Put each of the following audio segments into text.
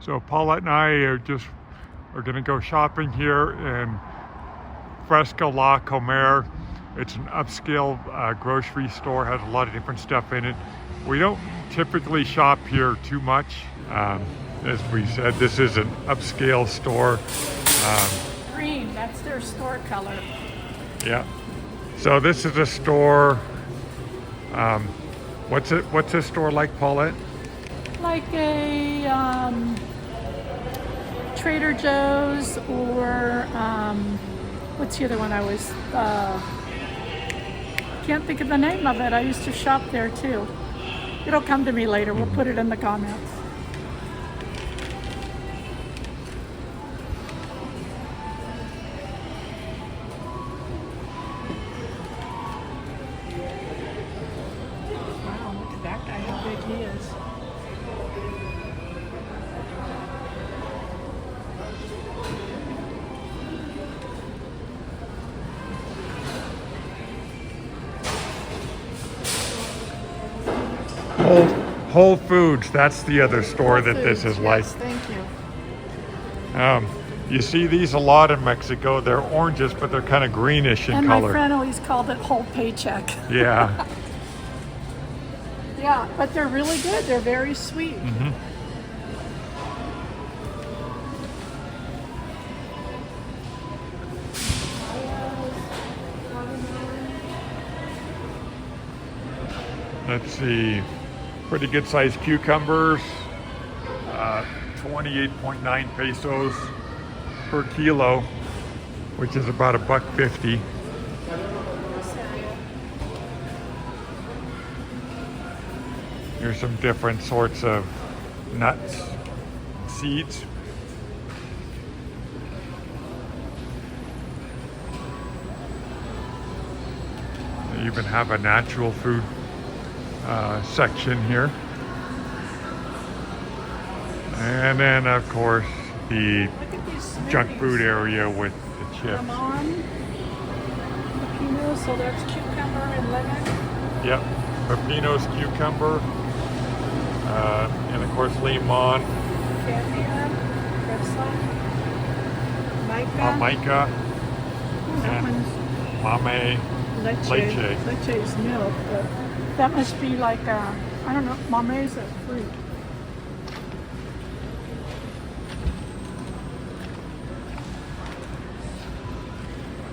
So Paulette and I are gonna go shopping here in Fresko La Comer. It's an upscale grocery store, has a lot of different stuff in it. We don't typically shop here too much. As we said, this is an upscale store. Green, that's their store color. Yeah. So this is a store. What's this store like, Paulette? Like a Trader Joe's or what's the other one I was, can't think of the name of it. I used to shop there too. It'll come to me later. We'll put it in the comments. Wow, look at that guy, how big he is. Whole Foods, that's the other store that this is like. Yes, thank you. You see these a lot in Mexico. They're oranges, but they're kind of greenish in And color. my friend always called it whole paycheck. Yeah. Yeah, but they're really good. They're very sweet. Mm-hmm. Let's see, pretty good sized cucumbers, 28.9 pesos per kilo, which is about $1.50. Here's some different sorts of nuts, seeds. They even have a natural food section here. And then, of course, the junk food area with the chips. Lemon, pepino, so that's cucumber and lemon. Yep, pepinos, cucumber, and of course lemon, Caviar, pretzel, mica, that and one's mame. leche. Leche is milk, but that must be like I don't know, mame is a fruit.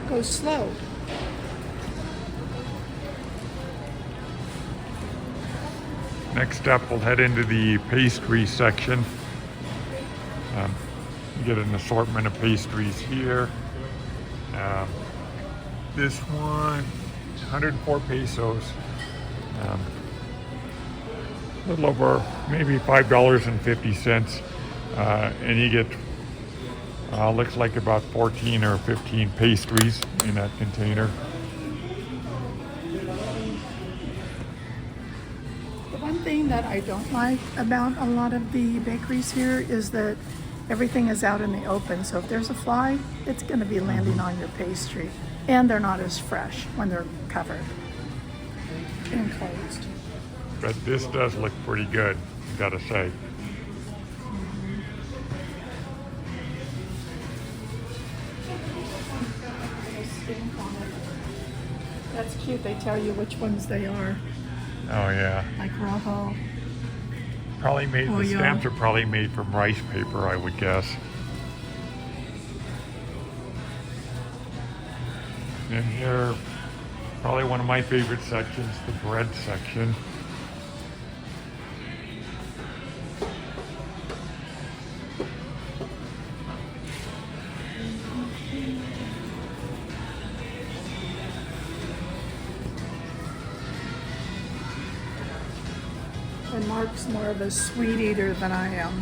Go slow. Next up, we'll head into the pastry section. You get an assortment of pastries here. This one, 104 pesos. A little over maybe $5.50. And you get, looks like about 14 or 15 pastries in that container. The one thing that I don't like about a lot of the bakeries here is that everything is out in the open. So if there's a fly, it's going to be landing on your pastry. And they're not as fresh when they're covered and closed. But this does look pretty good, gotta say. That's cute. They tell you which ones they are. Oh yeah. Like rojo. Probably made, Oh, the yeah. stamps are probably made from rice paper, I would guess. And here, probably one of my favorite sections, the bread section. And Mark's more of a sweet eater than I am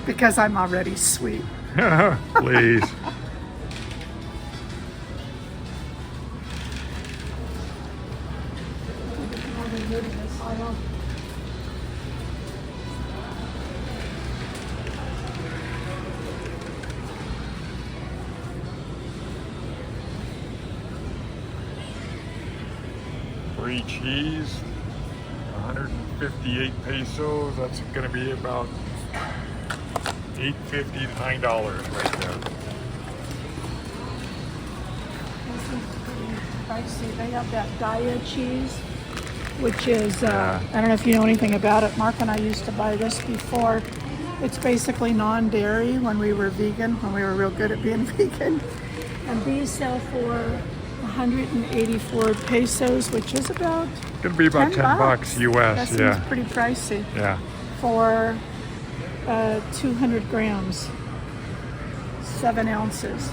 because I'm already sweet. Please. Free cheese, 158 pesos. That's going to be about $8.50 to $9 right there. This is pretty pricey. They have that Daya cheese, which is, I don't know if you know anything about it. Mark and I used to buy this before. It's basically non-dairy when we were vegan, when we were real good at being vegan. And these sell for 184 pesos, which is about It's gonna be about 10 bucks US, that seems pretty pricey. Yeah. For 200 grams, 7 ounces.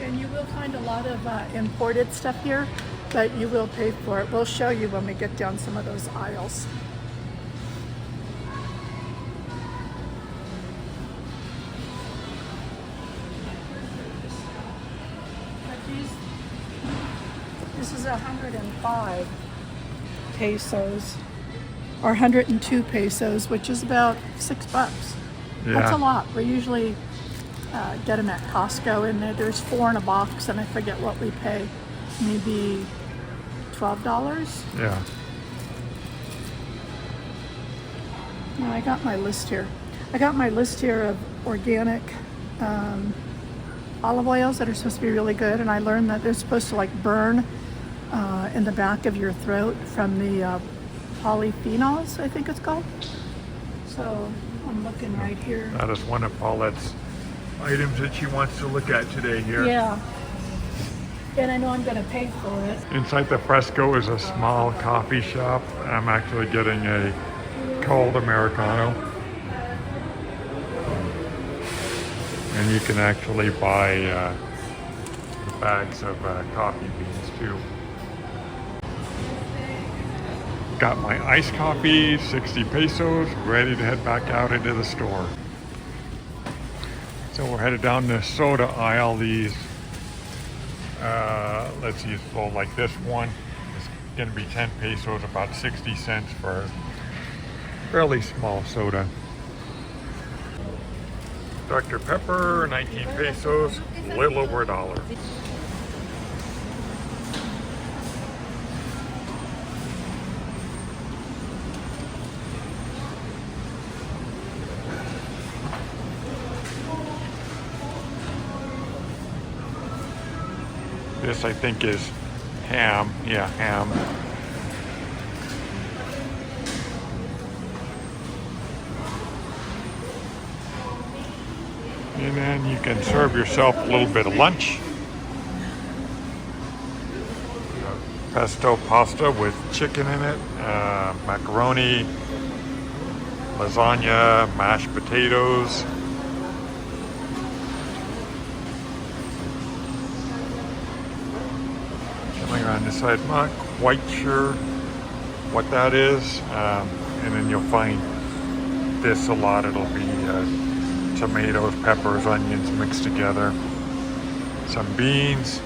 And you will find a lot of imported stuff here, but you will pay for it. We'll show you when we get down some of those aisles. This is 105 pesos, or 102 pesos, which is about $6. That's a lot. We usually get them at Costco, and there's 4 in a box, and I forget what we pay. Maybe $12. Yeah. Now I got my list here. I got my list here of organic olive oils that are supposed to be really good, and I learned that they're supposed to like burn in the back of your throat from the polyphenols, I think it's called. So I'm looking right here. That is one of Paulette's items that she wants to look at today here. Yeah. And I know I'm going to pay for it. Inside the Fresco is a small coffee shop. I'm actually getting a cold Americano. And you can actually buy bags of coffee beans too. Got my iced coffee, 60 pesos, ready to head back out into the store. So we're headed down the soda aisle. These, let's see, so like this one is gonna be 10 pesos, about 60 cents for a fairly small soda. Dr. Pepper, 19 pesos, a little over $1. This I think is ham, yeah, ham. And then you can serve yourself a little bit of lunch. Pesto pasta with chicken in it, macaroni, lasagna, mashed potatoes. Coming around this side, not quite sure what that is. And then you'll find this a lot. It'll be tomatoes, peppers, onions mixed together, some beans,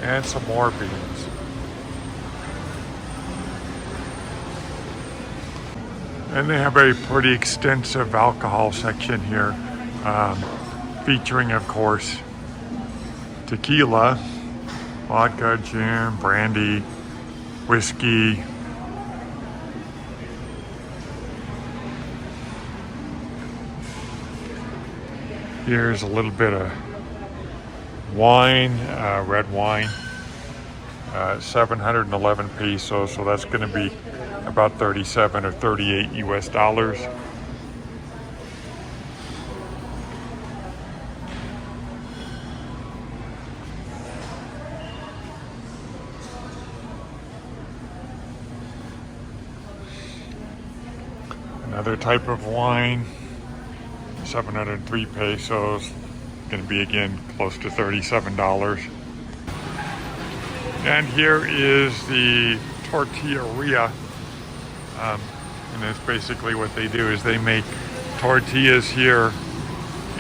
and some more beans. And they have a pretty extensive alcohol section here, featuring, of course, tequila, vodka, gin, brandy, whiskey. Here's a little bit of wine, red wine, 711 pesos, so that's going to be about 37 or 38 US dollars. Another type of wine, 703 pesos, going to be again close to $37. And here is the tortilleria, and that's basically what they do is they make tortillas here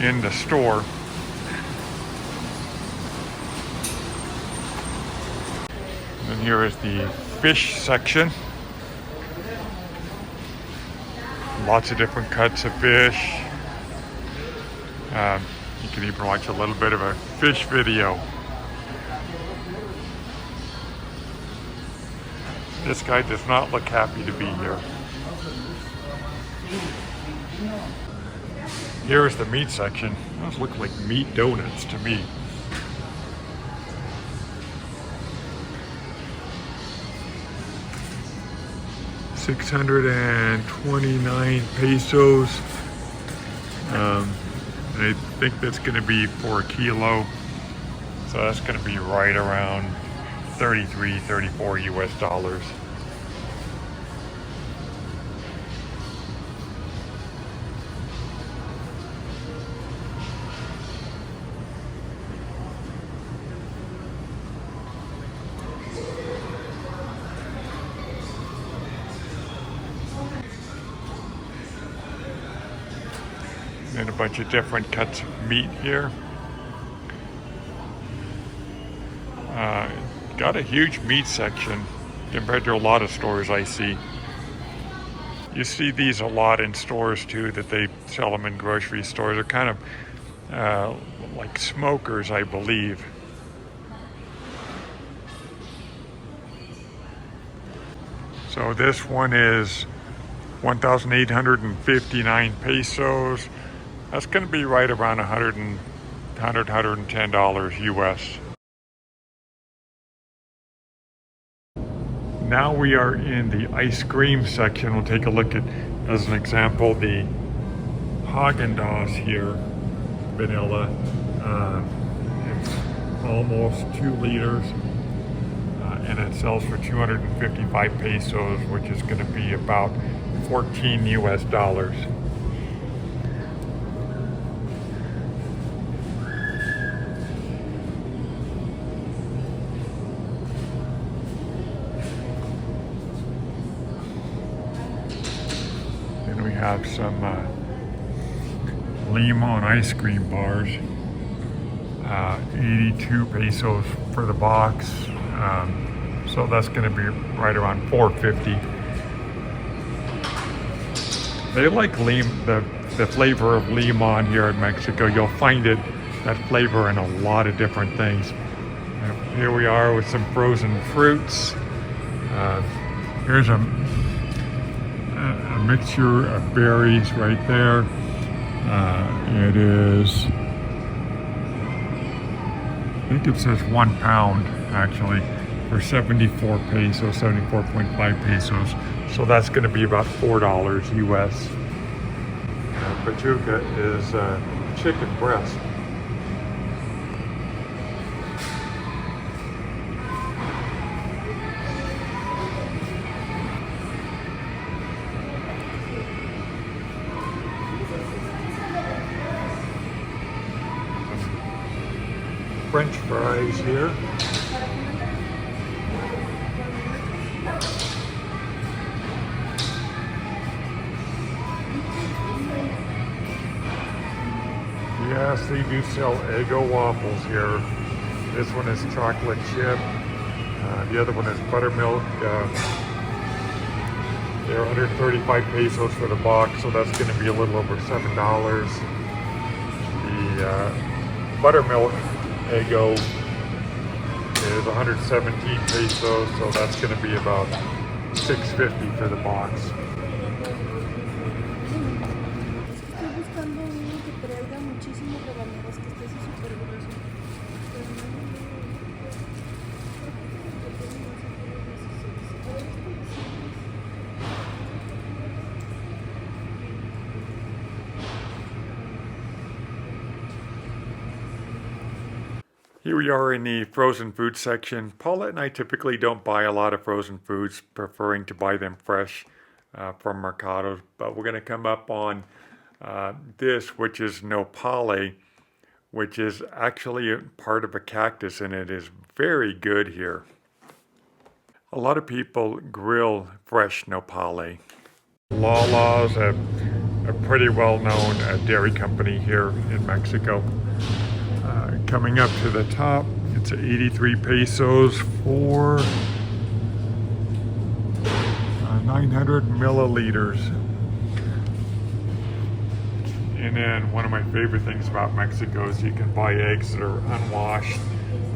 in the store. And here is the fish section. Lots of different cuts of fish. You can even watch a little bit of a fish video. This guy does not look happy to be here. Here's the meat section. Those look like meat donuts to me. $629 pesos. And I think that's going to be for a kilo. So that's going to be right around 33, 34 US dollars. And a bunch of different cuts of meat here. Got a huge meat section compared to a lot of stores I see. You see these a lot in stores too, that they sell them in grocery stores. They're kind of like smokers, I believe. So this one is 1,859 pesos. That's going to be right around $110 US. Now we are in the ice cream section. We'll take a look at, as an example, the Haagen-Dazs here, vanilla. It's almost 2 liters, and it sells for 255 pesos, which is going to be about 14 US dollars. We have some limon ice cream bars, 82 pesos for the box, so that's going to be right around 450. They like the flavor of limon here in Mexico. You'll find that flavor in a lot of different things. Here we are with some frozen fruits. Here's a mixture of berries right there. It is, I think it says 1 pound actually, for 74 pesos, 74.5 pesos. So that's going to be about $4 US. Pachuca is chicken breast. French fries here. Yes, they do sell Eggo waffles here. This one is chocolate chip. The other one is buttermilk. They're 135 pesos for the box, so that's going to be a little over $7. The buttermilk Eggo is 117 pesos, so that's going to be about $6.50 for the box. Here we are in the frozen food section. Paulette and I typically don't buy a lot of frozen foods, preferring to buy them fresh from Mercados. But we're going to come up on this, which is nopale, which is actually a part of a cactus, and it is very good here. A lot of people grill fresh nopale. Lala's a pretty well-known dairy company here in Mexico. Coming up to the top, it's 83 pesos for 900 milliliters. And then one of my favorite things about Mexico is you can buy eggs that are unwashed,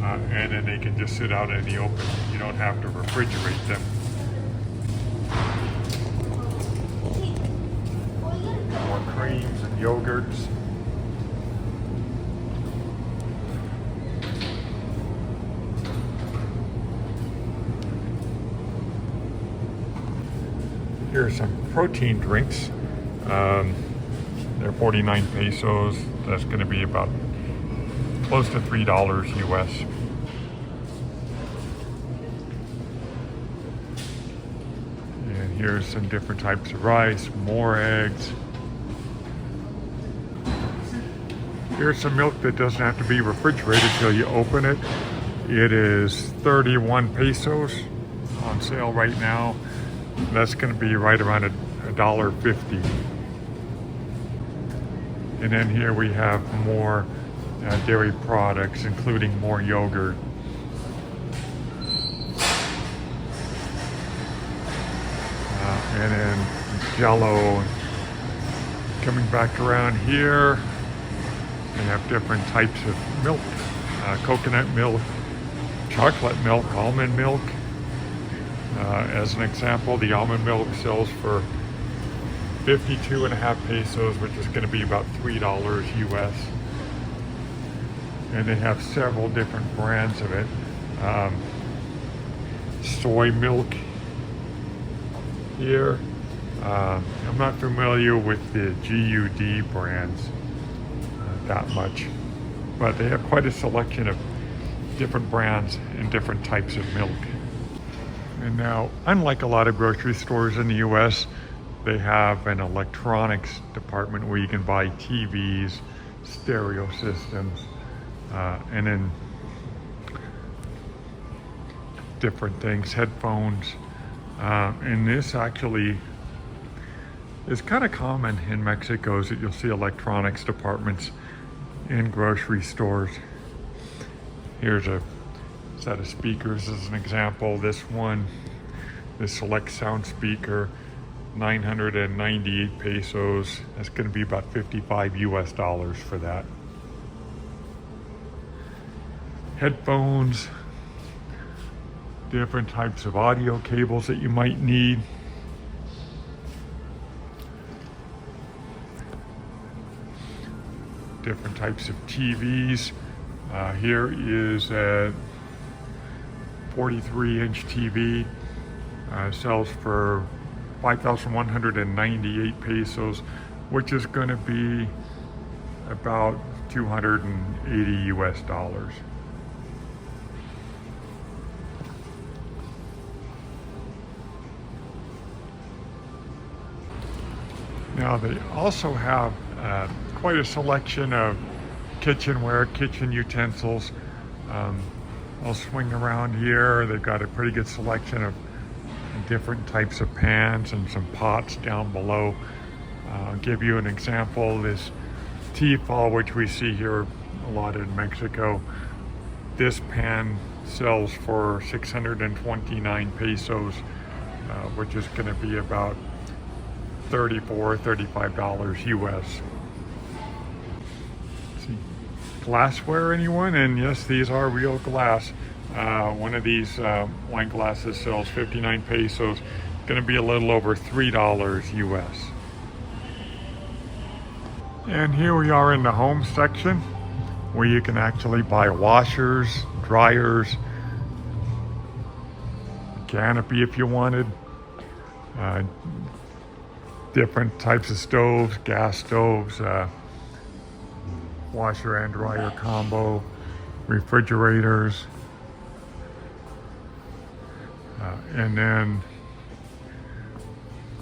and then they can just sit out in the open. You don't have to refrigerate them. creams and yogurts. Here's some protein drinks. They're 49 pesos. That's going to be about close to $3 US. And here's some different types of rice, more eggs. Here's some milk that doesn't have to be refrigerated till you open it. It is 31 pesos on sale right now. That's going to be right around $1.50. And then here we have more dairy products, including more yogurt. And then Jello. Coming back around here, we have different types of milk. Coconut milk, chocolate milk, almond milk. As an example, the almond milk sells for 52.5 pesos, which is going to be about $3 US. And they have several different brands of it. Soy milk here. I'm not familiar with the GUD brands that much, but they have quite a selection of different brands and different types of milk. And now, unlike a lot of grocery stores in the US, they have an electronics department where you can buy TVs, stereo systems, and then different things, headphones. And this actually is kind of common in Mexico, is that you'll see electronics departments in grocery stores. Here's a set of speakers as an example. This one, this select sound speaker, 998 pesos. That's going to be about $55 US for that. Headphones, different types of audio cables that you might need. Different types of TVs. Here is a 43-inch TV. Sells for 5,198 pesos, which is going to be about $280 US. Now they also have quite a selection of kitchenware, kitchen utensils. I'll swing around here. They've got a pretty good selection of different types of pans and some pots down below. I'll give you an example. This Tefal, which we see here a lot in Mexico, this pan sells for 629 pesos, which is going to be about $35 US. See, glassware, anyone? And yes, these are real glass. One of these wine glasses sells 59 pesos. Going to be a little over $3 US. And here we are in the home section, where you can actually buy washers, dryers, canopy if you wanted, different types of stoves, gas stoves, washer and dryer combo, refrigerators, and then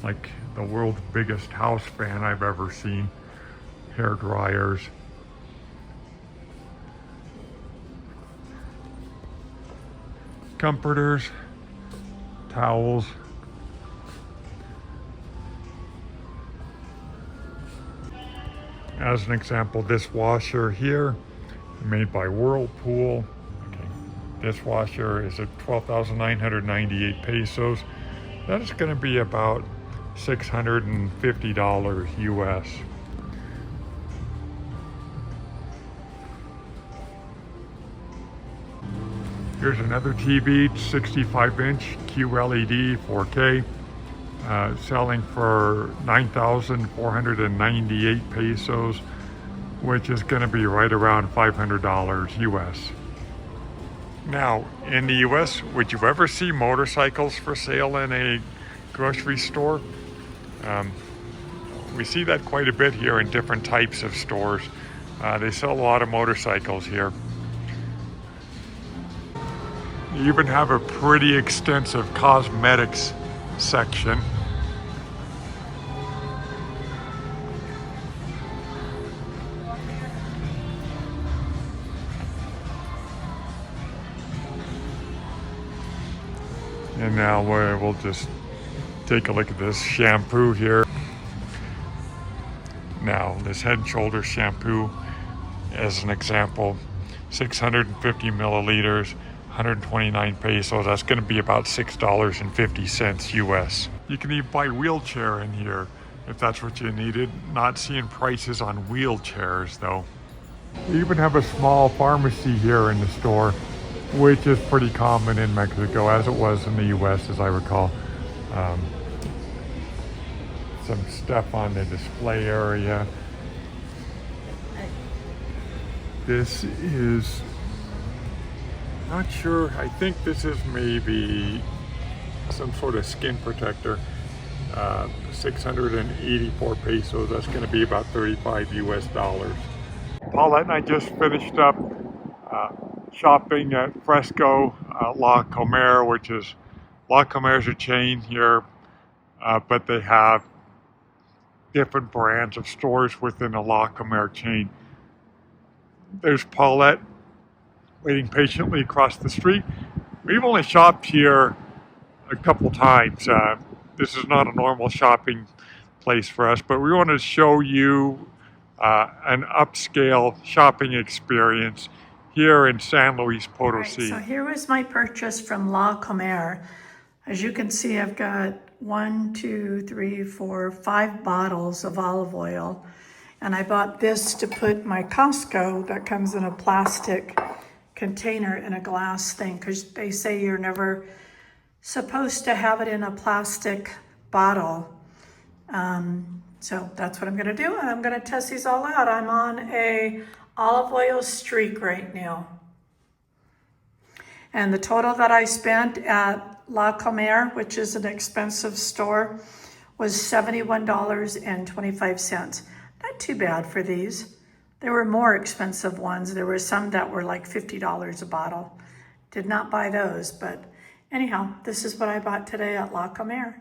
like the world's biggest house fan I've ever seen, hair dryers, comforters, towels, as an example, this washer here, made by Whirlpool. Okay. This washer is at 12,998 pesos. That is going to be about $650 US. Here's another TV, 65-inch QLED 4K. selling for 9,498 pesos, which is going to be right around $500 US. Now, in the US, would you ever see motorcycles for sale in a grocery store? We see that quite a bit here in different types of stores. They sell a lot of motorcycles here. You even have a pretty extensive cosmetics section. And now we'll just take a look at this shampoo here. Now, this Head & Shoulders shampoo, as an example, 650 milliliters, 129 pesos. That's going to be about $6.50 US. You can even buy wheelchair in here if that's what you needed. Not seeing prices on wheelchairs though. You even have a small pharmacy here in the store, which is pretty common in Mexico, as it was in the US, as I recall. Some stuff on the display area. This is, not sure, I think this is maybe some sort of skin protector. 684 pesos, that's going to be about 35 US dollars. Paulette and I just finished up shopping at Fresko La Comer, which is, La Comer is a chain here, but they have different brands of stores within the La Comer chain. There's Paulette waiting patiently across the street. We've only shopped here a couple times. This is not a normal shopping place for us, but we wanted to show you an upscale shopping experience here in San Luis Potosi. Right, so here was my purchase from La Comer. As you can see, I've got 5 bottles of olive oil. And I bought this to put my Costco that comes in a plastic container in a glass thing, because they say you're never supposed to have it in a plastic bottle. So that's what I'm gonna do, and I'm gonna test these all out. I'm on a olive oil streak right now. And the total that I spent at La Comer, which is an expensive store, was $71.25. Not too bad for these. There were more expensive ones. There were some that were like $50 a bottle. Did not buy those, but anyhow, this is what I bought today at La Comer.